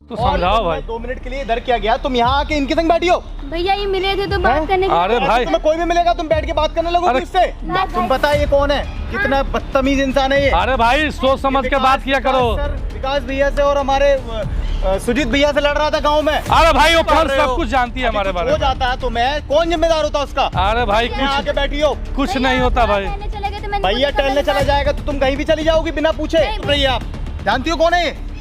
तो समझाओ भाई। 2 मिनट के लिए इधर क्या गया, तुम यहाँ आके इनके संग बैठी हो? भैया ये मिले थे तो बात करने के अरे भाई तुम्हें कोई भी मिलेगा तुम बैठ के बात करने लगो इससे। तुम पता है ये कौन है, कितना बदतमीज इंसान है ये। अरे भाई सोच समझ के बात किया करो। विकास भैया से और हमारे सुजीत भैया से लड़ रहा था गाँव में। अरे भाई वो फोन सब कुछ जानती है हमारे बारे हो में। जाता है तो मैं कौन जिम्मेदार होता उसका? अरे भाई यहाँ आके बैठी हो। कुछ नहीं होता भाई। भैया टहलने चला जाएगा तो तुम कहीं भी चली जाओगी बिना पूछे। भैया आप जानती हो कौन है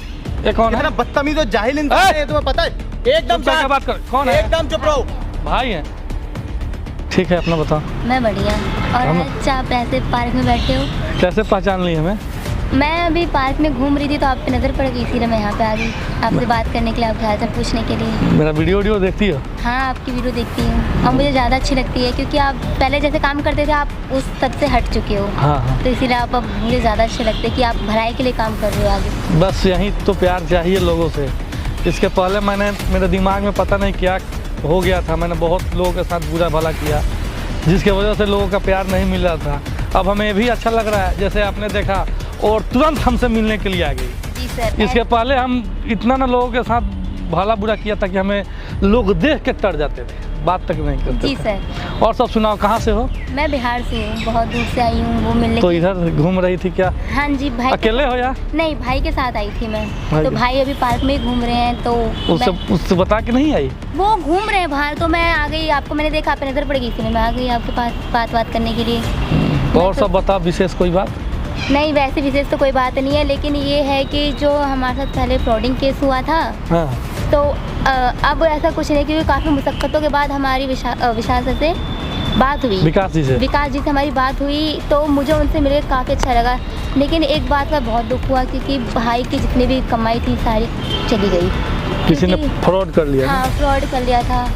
ये कौन है? इतना बदतमीज और जाहिल इंसान है, तुम्हें पता है? एकदम क्या बात कर, कौन है? एकदम चुप रहो। भाई है, ठीक है अपना बताओ। मैं बढ़िया। और अच्छा आप ऐसे पार्क में बैठे हो? कैसे पहचान ली हमें? मैं अभी पार्क में घूम रही थी तो आप पे नज़र पड़ गई, इसीलिए मैं यहाँ पे आ गई आपसे बात करने के लिए, आपके हाल चाल पूछने के लिए। मेरा वीडियो देखती हो? हाँ आपकी वीडियो देखती हूँ और मुझे ज़्यादा अच्छी लगती है क्योंकि आप पहले जैसे काम करते थे आप उस सब से हट चुके हो। हाँ। तो इसीलिए आप अब मुझे ज़्यादा अच्छे लगते हैं कि आप भलाई के लिए काम कर रहे हो आगे। बस यही तो प्यार चाहिए लोगों से। इसके पहले मेरे दिमाग में पता नहीं क्या हो गया था, मैंने बहुत लोगों के साथ बुरा भला किया जिसकी वजह से लोगों का प्यार नहीं मिल रहा था। अब हमें भी अच्छा लग रहा है जैसे आपने देखा और तुरंत हमसे मिलने के लिए आ गई। जी सर। इसके पहले हम इतना ना लोगों के साथ भला बुरा किया था कि हमें लोग देख के डर जाते थे, बात तक नहीं करते जी थे। सर। और सब सुनाओ, कहाँ से हो? मैं बिहार से हूँ, बहुत दूर से आई हूँ वो मिलने। तो इधर घूम रही थी क्या? हाँ जी भाई। अकेले हो या? नहीं भाई के साथ आई थी मैं। भाई तो के- भाई अभी पार्क में ही घूम रहे हैं तो उससे बता के नहीं आई? वो घूम रहे हैं बाहर तो मैं आ गई, आपको मैंने देखा, आप पे नज़र पड़ गई थी, मैं आ गई आपके पास बात करने के लिए। और सब बता, विशेष कोई बात? नहीं वैसे विशेष तो कोई बात नहीं है, लेकिन ये है कि जो हमारे साथ पहले फ्रॉडिंग केस हुआ था हाँ। तो अब ऐसा कुछ नहीं, क्योंकि काफ़ी मुशक्क़तों के बाद हमारी विशाल सर से बात हुई, विकास जी से हमारी बात हुई तो मुझे उनसे मिलकर काफ़ी अच्छा लगा। लेकिन एक बात का बहुत दुख हुआ क्योंकि भाई की जितनी भी कमाई थी सारी चली गई, किसी ने क्योंकि- फ्रॉड कर लिया। हाँ फ्रॉड कर लिया था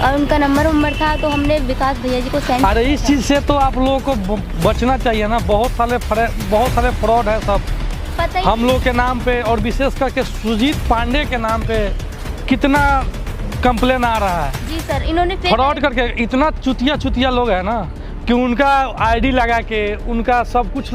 और उनका नंबर था तो हमने विकास भैया जी को सेंड। अरे इस चीज़ से तो आप लोगों को बचना चाहिए ना, बहुत सारे फ्रॉड है सब पता ही हम लोग के नाम पे, और विशेष करके सुजीत पांडे के नाम पे कितना कंप्लेन आ रहा है। जी सर, इन्होंने फ्रॉड करके इतना चुतिया लोग है ना कि उनका आईडी लगा के उनका सब कुछ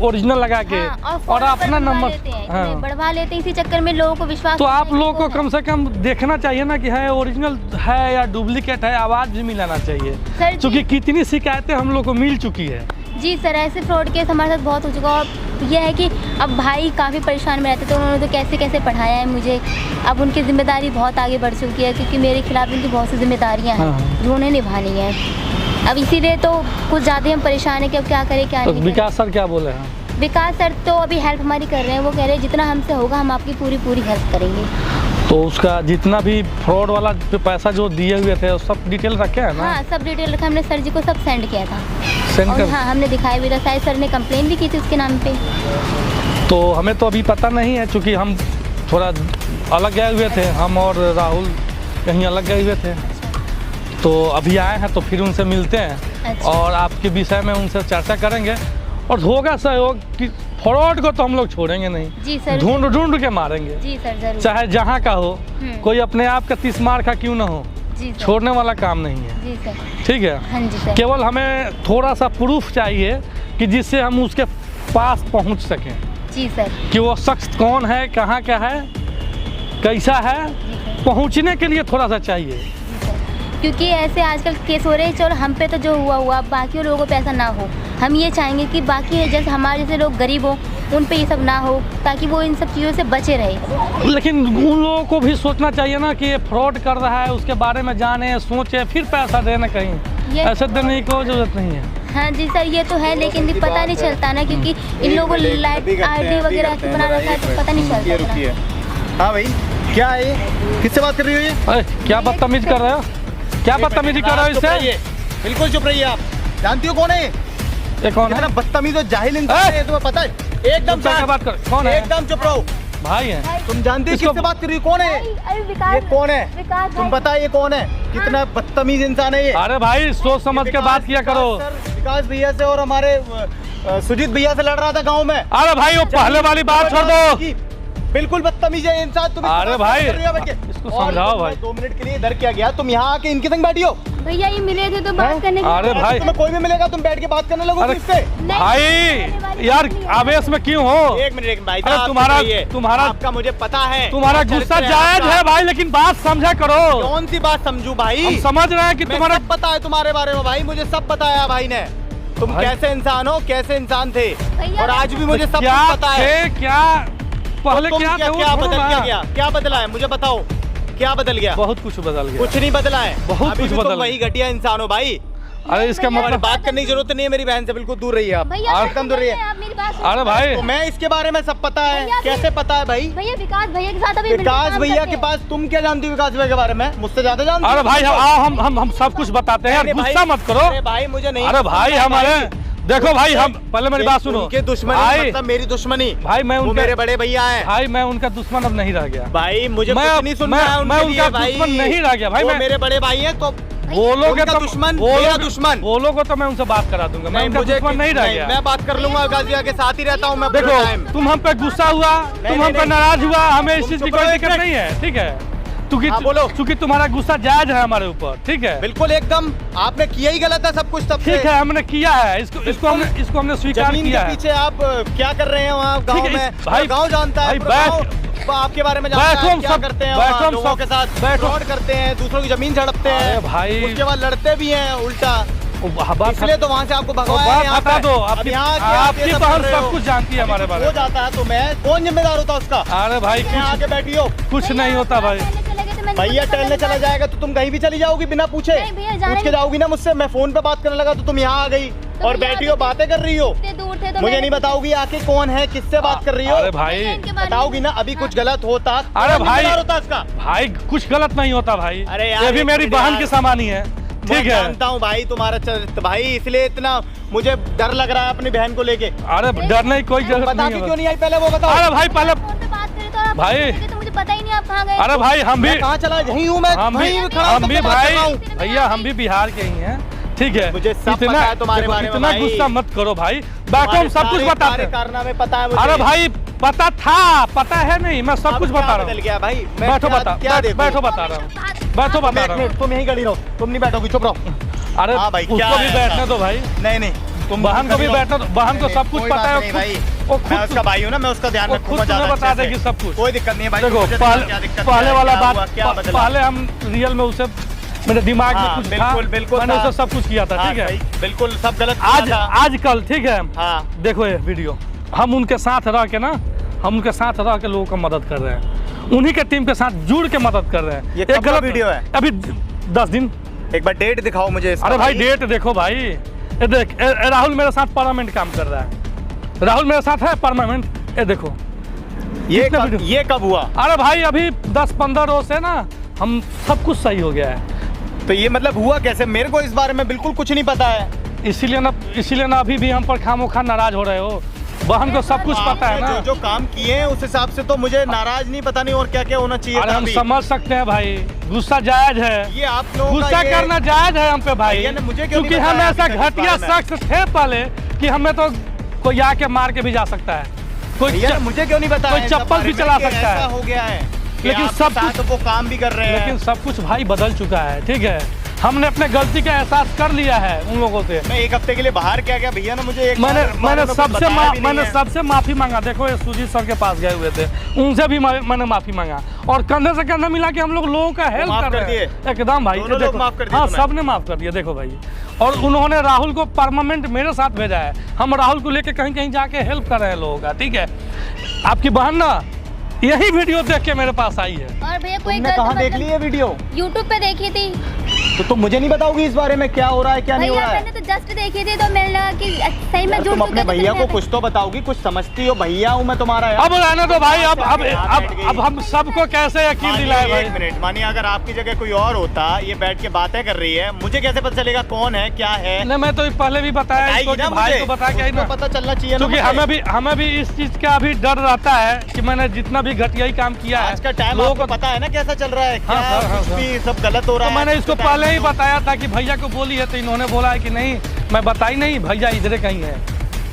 ओरिजिनल लगा के और अपना नंबर बढ़वा लेते हैं, इसी चक्कर में लोगों को विश्वास। तो आप लोगों को कम से कम देखना चाहिए ना कि है ओरिजिनल है या डुप्लीकेट है, आवाज़ भी मिलाना चाहिए क्योंकि कितनी शिकायतें हम लोग को मिल चुकी है। जी सर, ऐसे फ्रॉड केस हमारे साथ बहुत हो चुका और यह है कि अब भाई काफ़ी परेशान में रहते थे, उन्होंने तो कैसे पढ़ाया है मुझे। अब उनकी जिम्मेदारी बहुत आगे बढ़ चुकी है क्योंकि मेरे खिलाफ उनकी बहुत सी जिम्मेदारियाँ हैं जो उन्हें निभानी है। अब इसीलिए तो कुछ ज़्यादा हम परेशान हैं कि अब क्या करें क्या नहीं। विकास सर क्या बोले हैं? विकास सर तो अभी हेल्प हमारी कर रहे हैं, वो कह रहे हैं जितना हमसे होगा हम आपकी पूरी हेल्प करेंगे। तो उसका जितना भी फ्रॉड वाला पैसा जो दिए हुए थे सब डिटेल रखे हैं ना? हाँ सब डिटेल रखा, हमने सर जी को सब सेंड किया था। सेंड कर? हाँ हमने दिखाया भी था, शायद सर ने कंप्लेन भी की थी उसके नाम पे। तो हमें तो अभी पता नहीं है क्योंकि हम थोड़ा अलग गए हुए थे, हम और राहुल कहीं अलग गए हुए थे, तो अभी आए हैं तो फिर उनसे मिलते हैं और आपके विषय में उनसे चर्चा करेंगे और होगा सहयोग कि फ्रॉड को तो हम लोग छोड़ेंगे नहीं। जी सर। ढूंढ के मारेंगे। जी सर जरूर। चाहे जहाँ का हो, कोई अपने आप का 30 मार का क्यों ना हो, जी सर। छोड़ने वाला काम नहीं है। जी सर। ठीक है। हाँ जी सर। केवल हमें थोड़ा सा प्रूफ चाहिए कि जिससे हम उसके पास पहुँच सकें। जी सर। कि वो शख्स कौन है, कहाँ का है, कैसा है, पहुँचने के लिए थोड़ा सा चाहिए। क्योंकि ऐसे आजकल केस हो रहे हैं, चलो हम पे तो जो हुआ बाकी लोगों पे ऐसा ना हो। हम ये चाहेंगे कि बाकी जैसे हमारे जैसे लोग गरीब हो उन पे ये सब ना हो ताकि वो इन सब चीज़ों से बचे रहे। लेकिन उन लोगों को भी सोचना चाहिए ना कि ये फ्रॉड कर रहा है, उसके बारे में जाने सोचे फिर पैसा देना, कहीं ऐसे देने की कोई जरूरत नहीं है। हाँ जी सर ये तो है, लेकिन पता नहीं चलता ना क्योंकि इन लोगों को लाइट आईडी वगैरह बना रखा है तो पता नहीं चलता। हाँ भाई क्या है ये, किससे बात कर रही हो ये? क्या बदतमीज कर रहे हो, क्या बदतमीजी कर रहे हो इससे? बिल्कुल चुप रहिए आप। जानती हो कौन है ये? कौन है? बदतमीज और जाहिल इंसान है, तुम्हें पता है? एकदम क्या बात कर, कौन है? एकदम चुप रहो। भाई है। तुम जानती हो किससे बात कर रही हो? कौन है ये? कौन है? तुम पता है ये कौन है? कितना बदतमीज इंसान है ये। अरे भाई सोच समझ के बात किया करो। विकास भैया से और हमारे सुजीत भैया से लड़ रहा था गाँव में। अरे भाई वो पहले वाली बात छोड़ दो। बिल्कुल बदतमीज है इंसान तुम। अरे भाई, इसको इसको समझाओ भाई। 2 मिनट के लिए इधर क्या गया, तुम यहाँ आके इनके संग बैठी हो? भैया ये मिले थे तो बात करने के अरे लिए। भाई, तुम्हें कोई भी मिलेगा तुम बैठ के बात करने लगोगे अरे इससे? भाई यार आवेश में क्यों हो? एक मिनट भाई, अरे तुम्हारा आपका मुझे पता है, तुम्हारा गुस्सा जायज है भाई, लेकिन बात समझा करो। कौन सी बात समझू भाई? हम समझ रहे हैं कि तुम्हारा सब पता है तुम्हारे बारे में भाई, मुझे सब बताया भाई ने। तुम भाई, कैसे इंसान हो, कैसे इंसान थे, भैया, और आज भी मुझे सब क्या कुछ पता है। थे, क्या पहले तुम क्या थे, वो क्या छोड़ो बदल ना। गया, क्या बदला है मुझे बताओ, क्या बदल गया? बहुत कुछ बदल गया। कुछ नहीं बदला है, बहुत अभी कुछ भी बदल तुम वही घटिया इंसान हो भाई। अरे इसका भैया, और मतलब बात करने की जरूरत नहीं है, मेरी बहन से बिल्कुल दूर रहिए आप। भैया एकदम दूर रहिए। आप मेरी बात सुनो। अरे भाई, तो मैं इसके बारे में सब पता है, भैया, कैसे पता है भाई? भैया विकास भैया के साथ अभी मिलके विकास काम भैया करते के हैं। पास तुम क्या जानती हो विकास भैया के बारे में? मुझसे ज्यादा जानती हो? अरे भाई आओ हम सब कुछ बताते हैं यार, अरे भाई, गुस्सा मत करो। अरे भाई मुझे नहीं, अरे भाई हमारे देखो भाई, हम पहले मेरी बात सुनो। उनके दुश्मनी भाई, मतलब मेरी दुश्मनी भाई मैं वो उनके मेरे बड़े भैया हैं भाई मैं उनका दुश्मन अब नहीं रह गया भाई। मुझे कुछ नहीं सुनना है मैं उनके लिए उनका भाई। दुश्मन नहीं रह गया भाई। वो मैं मेरे बड़े भाई हैं तो बोलोगे उनका तो दुश्मन, मेरा दुश्मन। बोलोगे तो मैं उनसे बात करा दूंगा। मैं उनका दुश्मन नहीं रह गया। मैं बात कर लूंगा, विकास भैया के साथ ही रहता हूँ मैं पूरे देखो टाइम। तुम हम पे गुस्सा हुआ, तुम हम पे नहीं। नाराज हुआ, हमें इस तुम चीज की चुप कोई रहो, दिक्कत एक नहीं है, ठीक है? हाँ, बोलो। क्योंकि तुम्हारा गुस्सा जायज है हमारे ऊपर, ठीक है? बिल्कुल एकदम, आपने किया ही गलत है सब कुछ तब से। ठीक है, हमने किया है, इसको हमने स्वीकार जमीन किया के है। पीछे आप क्या कर रहे हैं वहाँ गांव ठीक है, में? भाई- गांव जानता है, भाई पूरा गांव आपके बारे में जानता बैठो है, हम क्या सब- करते हैं बैठो वहाँ हम लोगों सब- के साथ, बैठो। फ्रॉड करते हैं, दूसरों की जमीन झड़पते हैं। अरे भाई, उसके बाद लड़ते भी हैं उल्टा, बात इसलिए तो वहाँ से आपको भगवाया है बात यहाँ हटा पे। दो। अब आपकी यहाँ आके आप ये आपकी सब बहन कर रहे सब हो। कुछ जानती है हमारे बारे हो में। जाता है तो मैं कौन जिम्मेदार होता उसका? अरे भाई मैं आके बैठी हो, कुछ नहीं होता भाई। टहलने चले गए तो मैंने भैया सोचा टहलने चला जाएगा तो तुम कहीं भी चली जाओगी बिना पूछे? नहीं भैया, जाने पूछ के जाओगी ना मुझसे। मैं फोन पे बात करने लगा तो तुम यहाँ आ गई और भैया, बैठी हो, बातें कर रही हो। इतने दूर थे तो मुझे मैंने नहीं बताओगी आके कौन है, किससे बात कर रही हो? अरे भाई, इनके बारे में- बताओगी ना, अभी कुछ गलत होता अरे कौन भाई, जिम्मेदार होता इसका? भाई कुछ गलत नहीं होता भाई। अरे यार, ये भी एक मेरी मिनट बहन यार। की सामानी है, मैं ठीक है? जानता हूँ भाई तुम्हारा चरित्र भाई, इसलिए इतना मुझे डर लग रहा है अपनी बहन को लेके। अरे डरने की कोई जरूरत बता नहीं के है। क्यों नहीं आई पहले वो बताओ? अरे भाई पहले फोन पे बात करे तो आप भाई- फोन पे थे तो मुझे पता ही नहीं आप कहाँ गए। अरे भाई हम भी मैं कहाँ चला, यहीं हूँ मैं, हम वहीं भी खड़ा हूँ, हम भी तुमसे बात कर भाई रहा हूँ। भैया हम भी बिहार के ही हैं, ठीक है? मुझे सब पता है तुम्हारे देखो, बारे में इतना भाई। गुस्सा मत करो भाई, बैठो हम सब कुछ बताते सारे हैं। कारनामे पता है मुझे। अरे भाई पता था, पता है नहीं, मैं सब अब कुछ क्या बता रहा बदल हूँ। गया भाई? मैं बैठो क्या- बता क्या देखूं? बैठो बता रहा हूँ, बैठो बता रहा हूँ। तुम यहीं खड़ी रहो, तुम नहीं बैठोगी, चुप रहो। अरे हाँ भाई, उसको क्या भी है बैठने ऐसा? दो भाई, नहीं नहीं, तुम बहन को खड़ी भी रहो। बैठने दो, बहन को नहीं, सब कुछ कोई पता बात है। नहीं भाई, वो मैं खुद उसका भाई हूँ ना, मैं उसका ध्यान वो रखूंगा खुद ज्यादा तुम्हें बता अच्छे से। देगी सब कुछ। कोई दिक्कत नहीं है भाई, देखो मुझे तो पहले क्या दिक्कत पहले है, वाला क्या हुआ, बात क्या बदला? पहले हम रियल में उसे मेरे दिमाग में हाँ, कुछ था, बिल्कुल बिल्कुल मैंने था। उसे सब कुछ किया था, हाँ, ठीक है? सही, बिल्कुल सब गलत आज किया था। आजकल ठीक है, हाँ देखो ये वीडियो, हम उनके साथ रह के ना, हम उनके साथ रह के लोगों को मदद कर रहे हैं, उन्हीं के टीम के साथ जुड़ के मदद कर रहे हैं। ये कब का वीडियो है? अभी 10 दिन। एक बार डेट दिखाओ मुझे इसका अरे भाई डेट देखो भाई, ये देख राहुल मेरे साथ परमानेंट काम कर रहा है, राहुल मेरे साथ है परमानेंट, ये देखो। कितना वीडियो? ये कब हुआ? अरे भाई अभी 10-15 रोज से ना हम सब कुछ सही हो गया है, तो ये मतलब हुआ कैसे? मेरे को इस बारे में बिल्कुल कुछ नहीं पता है। इसीलिए ना अभी भी हम पर खामोखा नाराज हो रहे हो। बहन को सब कुछ पता है आपने ना। जो काम किए हैं उस हिसाब से तो मुझे नाराज नहीं, पता नहीं और क्या क्या होना चाहिए अरे था हम अभी। समझ सकते हैं भाई, गुस्सा जायज है, ये आप लोगों का गुस्सा ये- करना जायज है हम पे भाई, भैया ने मुझे क्यों नहीं क्योंकि हम बताया ऐसा अभी तक इस घटिया बारे में? शख्स थे पहले कि हमें तो कोई आके मार के भी जा सकता है, कोई भैया ने मुझे क्यों नहीं बताया? कोई इन सब चप्पल बारे भी में चला कि सकता ऐसा है। हो गया है, लेकिन आपके सब साथ वो काम भी कर रहे हैं। लेकिन सब कुछ भाई बदल चुका है, ठीक है? हमने अपने गलती का एहसास कर लिया है उन लोगों से। मैं एक हफ्ते के लिए बाहर क्या गया भैया ने मुझे एक मैंने बार बारे में कुछ सबसे बताया भी नहीं मैंने है। सबसे माफी मांगा। देखो ये सुजीत सर के पास गए हुए थे, उनसे भी मैंने माफी मांगा और कंधे से कंधा मिला के हम लोगों का हेल्प माफ कर कर रहे हैं दिए? एकदम भाई। दोनों ये लोग देखो, माफ कर दिए हाँ तुम्हें? सबने माफ कर दिया। देखो भाई, और उन्होंने राहुल को परमानेंट मेरे साथ भेजा है, हम राहुल को लेके कहीं कहीं जाके हेल्प कर रहे हैं लोगों का, ठीक है? आपकी बहन ना यही वीडियो देख के मेरे पास आई है। और भैया कोई तुमने गलत कहाँ देख मतलब ली है वीडियो? यूट्यूब पे देखी थी तो तुम मुझे नहीं बताओगी इस बारे में क्या हो रहा है क्या नहीं हो भैया, रहा है? मैंने तो जस्ट देखी थी तो मैंने लगा कि सही में यार, जुड़ तुम चुके अपने थे भैया को दुनिया कुछ तो बताओगी, कुछ समझती हो, भैया हूँ मैं तुम्हारा यार। अब रहने दो भाई, बैठ गई। अब हम सबको कैसे यकीन दिलाए मानिए, भाई? एक मिनट मानिए, अगर आपकी जगह कोई और होता, ये बैठ के बातें कर रही है, मुझे कैसे पता चलेगा कौन है क्या है? नहीं मैं तो पहले भी बताया बताएगी इसको ना कि भाई मुझे, को बता के आई ना, उसको पता चलना चाहिए ना क्योंकि मुझे। हमें भी इस चीज का अभी डर रहता है कि मैंने जितना भी घटिया ही काम किया है आज का टाइम लोगों आपको को, पता है ना कैसा चल रहा है, क्या हाँ, हाँ, कुछ हाँ। भी सब गलत हो तो रहा है। मैंने इसको आज के टाइम पहले ही में। बताया था कि भैया को बोली है, तो इन्होंने बोला है कि नहीं मैं बताई नहीं, भैया इधरे कहीं है।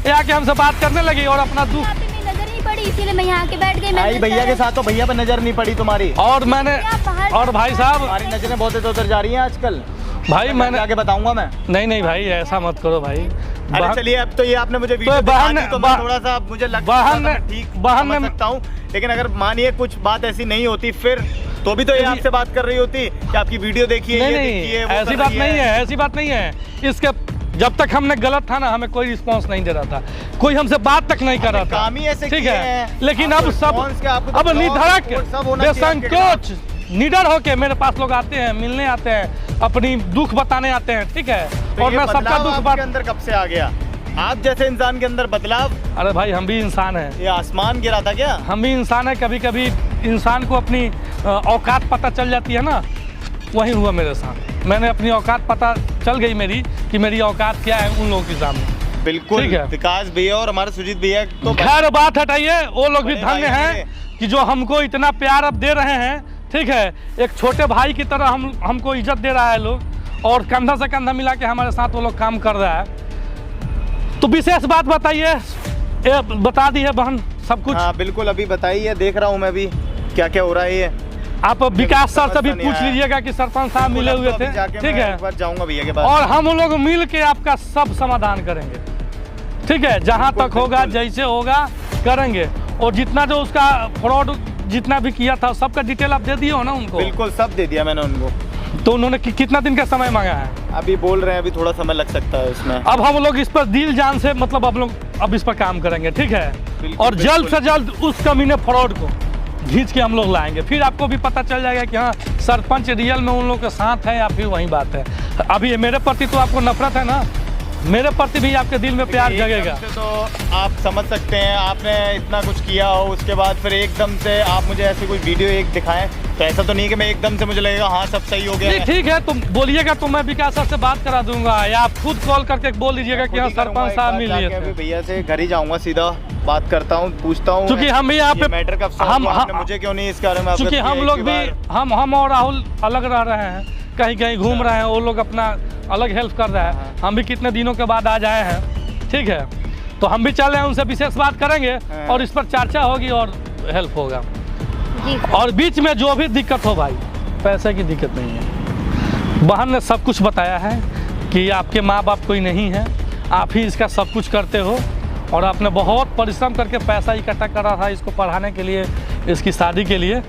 ये आके हमसे बात करने लगी और अपना दुख पे मेरी नजर नहीं पड़ी इसीलिए मैं यहाँ आके बैठ गई। आई भैया के साथ तो भैया पे नजर नहीं पड़ी तुम्हारी, और मैंने और भाई साहब हमारी नजरें बहुत इधर उधर जा रही हैं आजकल। भाई मैंने आगे बताऊंगा मैं। नहीं भाई ऐसा मत करो भाई। अरे चलिए, अब तो ये आपने मुझे वीडियो बहन दिखा दी, तो मैं थोड़ा सा मुझे लगता है मैं ठीक समझ सकता हूँ, लेकिन अगर मानिए कुछ बात ऐसी नहीं होती फिर तो भी तो ये आपसे बात कर रही होती कि आपकी वीडियो देखिए, ये देखिए, वो ऐसी बात नहीं है, ऐसी बात नहीं है। इसके जब तक हमने गलत था ना, हमें कोई रिस्पांस नहीं दे रहा था, कोई हमसे बात तक नहीं कर रहा था, काम ही ऐसे ठीक किए है। हैं। लेकिन अब सब अब निधड़क बेसंकोच निडर होके मेरे पास लोग आते हैं, मिलने आते हैं, अपनी दुख बताने आते हैं, ठीक है। तो और मैं सबका दुख आपके अंदर कब से आ गया? आप जैसे इंसान के अंदर बदलाव? अरे भाई हम भी इंसान हैं। ये आसमान गिरा था क्या? हम भी इंसान है, कभी कभी इंसान को अपनी औकात पता चल जाती है ना, वही हुआ मेरे साथ। मैंने अपनी औकात पता चल गई मेरी कि मेरी औकात क्या है उन लोगों के सामने। बिल्कुल ठीक है। विकास भैया और हमारे सुजीत भैया तो खैर बात हटाइए, वो लोग भी धन्य हैं कि जो हमको इतना प्यार अब दे रहे हैं, ठीक है। एक छोटे भाई की तरह हमको इज्जत दे रहा है लोग, और कंधा से कंधा मिला के हमारे साथ वो लोग काम कर रहा है। तो विशेष बात बताइए, बता दी है बहन सब कुछ। हाँ बिल्कुल, अभी बताइए, देख रहा हूँ मैं भी क्या क्या हो रहा है। ये आप विकास सर से भी पूछ लीजिएगा कि सरपंच साहब मिले हुए थे, ठीक है। जाऊंगा भैया के पास और हम लोग मिल के आपका सब समाधान करेंगे, ठीक है। जहाँ तक होगा, जैसे होगा करेंगे। और जितना जो उसका फ्रॉड जितना भी किया था सबका डिटेल आप दे दिए हो ना उनको? बिल्कुल सब दे दिया मैंने उनको। तो उन्होंने कितना दिन का समय मांगा है? अभी बोल रहे हैं अभी थोड़ा समय लग सकता है इसमें। अब हम लोग इस पर दिल जान से मतलब अब लोग अब इस पर काम करेंगे, ठीक है। और जल्द से जल्द उस कमीने फ्रॉड को खींच के हम लोग लाएंगे। फिर आपको भी पता चल जाएगा कि हाँ सरपंच रियल में उन लोगों के साथ है या फिर वही बात है। अभी मेरे प्रति तो आपको नफरत है ना, मेरे प्रति भी आपके दिल में प्यार जगेगा। तो आप समझ सकते हैं, आपने इतना कुछ किया हो, उसके बाद फिर एकदम से आप मुझे ऐसी कोई वीडियो एक दिखाएं, तो ऐसा तो नहीं कि मैं एकदम से मुझे लगेगा हाँ सब सही हो गया है। ठीक है, तुम बोलिएगा तो मैं विकास सर से बात करा दूंगा, या आप खुद कॉल करके बोल दीजिएगा कि हाँ सरपंच साहब मिल लिए थे। भैया से घर ही जाऊंगा, सीधा बात करता हूँ, पूछता हूँ, क्योंकि हम भी यहाँ पे मैटर कब हम मुझे क्यों नहीं इस बारे में, क्योंकि हम लोग भी हम और राहुल अलग रह रहे हैं, कहीं कहीं घूम रहे हैं, वो लोग अपना अलग हेल्प कर रहे हैं। हम भी कितने दिनों के बाद आज आए हैं, ठीक है। तो हम भी चल रहे हैं, उनसे विशेष बात करेंगे और इस पर चर्चा होगी और हेल्प होगा। और बीच में जो भी दिक्कत हो भाई, पैसे की दिक्कत नहीं है। बहन ने सब कुछ बताया है कि आपके माँ बाप कोई नहीं है, आप ही इसका सब कुछ करते हो, और आपने बहुत परिश्रम करके पैसा इकट्ठा करा था इसको पढ़ाने के लिए, इसकी शादी के लिए।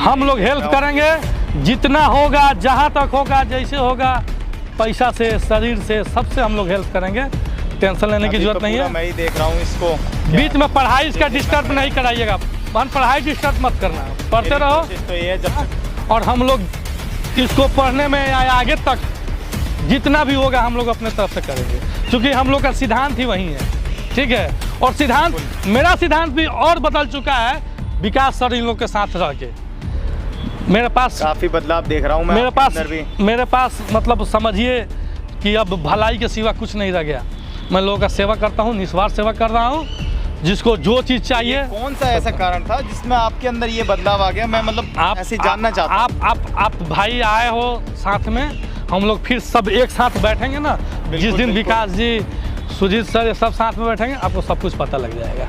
हम लोग हेल्प करेंगे जितना होगा, जहाँ तक होगा, जैसे होगा, पैसा से, शरीर से, सबसे हम लोग हेल्प करेंगे। टेंशन लेने की जरूरत नहीं है। मैं ही देख रहा हूँ इसको। बीच में पढ़ाई इसका डिस्टर्ब नहीं कराइएगा, बहन पढ़ाई डिस्टर्ब मत करना, पढ़ते रहो। तो ये जब और हम लोग इसको पढ़ने में या आगे तक जितना भी होगा हम लोग अपने तरफ से करेंगे, क्योंकि हम लोग का सिद्धांत ही वही है, ठीक है। और सिद्धांत, मेरा सिद्धांत भी और बदल चुका है विकास सर इन लोग के साथ रह के। मेरे पास काफी बदलाव देख रहा हूँ मैं मेरे पास मतलब समझिए कि अब भलाई के सिवा कुछ नहीं रह गया। मैं लोगों का सेवा करता हूँ, निस्वार्थ सेवा कर रहा हूँ, जिसको जो चीज़ चाहिए। कौन सा ऐसा कारण था जिसमें आपके अंदर ये बदलाव आ गया? मैं मतलब आप ऐसे जानना चाहता हूँ। आप भाई आए हो साथ में, हम लोग फिर सब एक साथ बैठेंगे ना, जिस दिन विकास जी, सुजीत सर सब साथ में बैठेंगे, आपको सब कुछ पता लग जाएगा,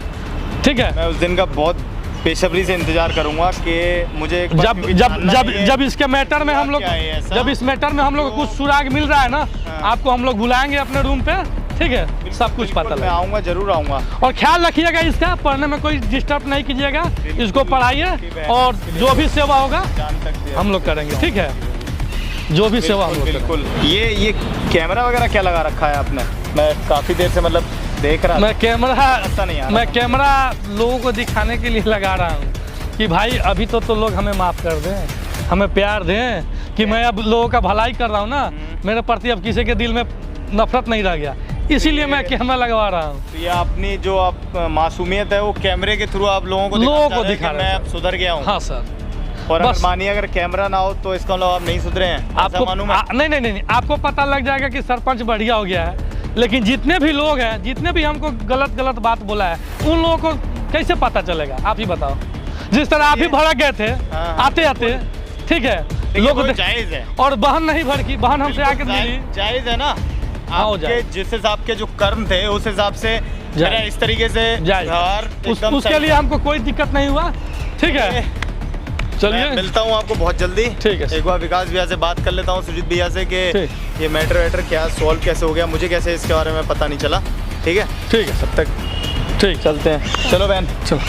ठीक है। मैं उस दिन का बहुत बेसब्री से इंतजार करूंगा कि मुझे जब इसके मैटर में हम लोग, जब इस मैटर में हम लोग को कुछ सुराग मिल रहा है ना, आपको हम लोग बुलाएंगे अपने रूम पे, ठीक है। सब कुछ पता लगे। मैं आऊँगा, जरूर आऊँगा। और ख्याल रखिएगा इसका, पढ़ने में कोई डिस्टर्ब नहीं कीजिएगा, इसको पढ़ाइए, और जो भी सेवा होगा हम लोग करेंगे, ठीक है। जो भी सेवा होगा बिल्कुल। ये कैमरा वगैरह क्या लगा रखा है आपने? मैं काफ़ी देर से मतलब देख रहा, मैं कैमरा लोगों को दिखाने के लिए लगा रहा हूँ कि भाई अभी तो लोग हमें माफ़ कर दें, हमें प्यार दें, कि मैं अब लोगों का भलाई कर रहा हूँ ना, मेरे प्रति अब किसी के दिल में नफरत नहीं रह गया, इसीलिए मैं कैमरा लगवा रहा हूँ। तो ये अपनी जो आप मासूमियत है वो कैमरे के थ्रू आप लोगों को दिखा रहे हैं, मैं अब सुधर गया हूँ। हाँ सर। और अगर मानिए अगर कैमरा ना हो तो इसका मतलब आप नहीं सुधरे हैं, आपको नहीं, आपको पता लग जाएगा कि सरपंच बढ़िया हो गया है। लेकिन जितने भी लोग हैं, जितने भी हमको गलत बात बोला है, उन लोगों को कैसे पता चलेगा, आप ही बताओ। जिस तरह आप ही भड़क गए थे आते आते, ठीक है, लोग जायज है। और बहन नहीं भड़की, बहन हमसे आके मिली, जायज है ना। आपके जिस हिसाब के जो कर्म थे उस हिसाब से जाए। मेरा इस तरीके से जाए। घर एकदम उसके सही लिए था। हमको कोई दिक्कत नहीं हुआ, ठीक है। मैं चलिए मिलता हूँ आपको बहुत जल्दी। ठीक है। एक बार विकास भैया से बात कर लेता हूँ, सुजीत भैया से, कि ठीक। ये मैटर वैटर क्या सॉल्व कैसे हो गया, मुझे कैसे इसके बारे में पता नहीं चला। ठीक है, ठीक है, तब तक ठीक, चलते हैं। चलो बहन। चलो।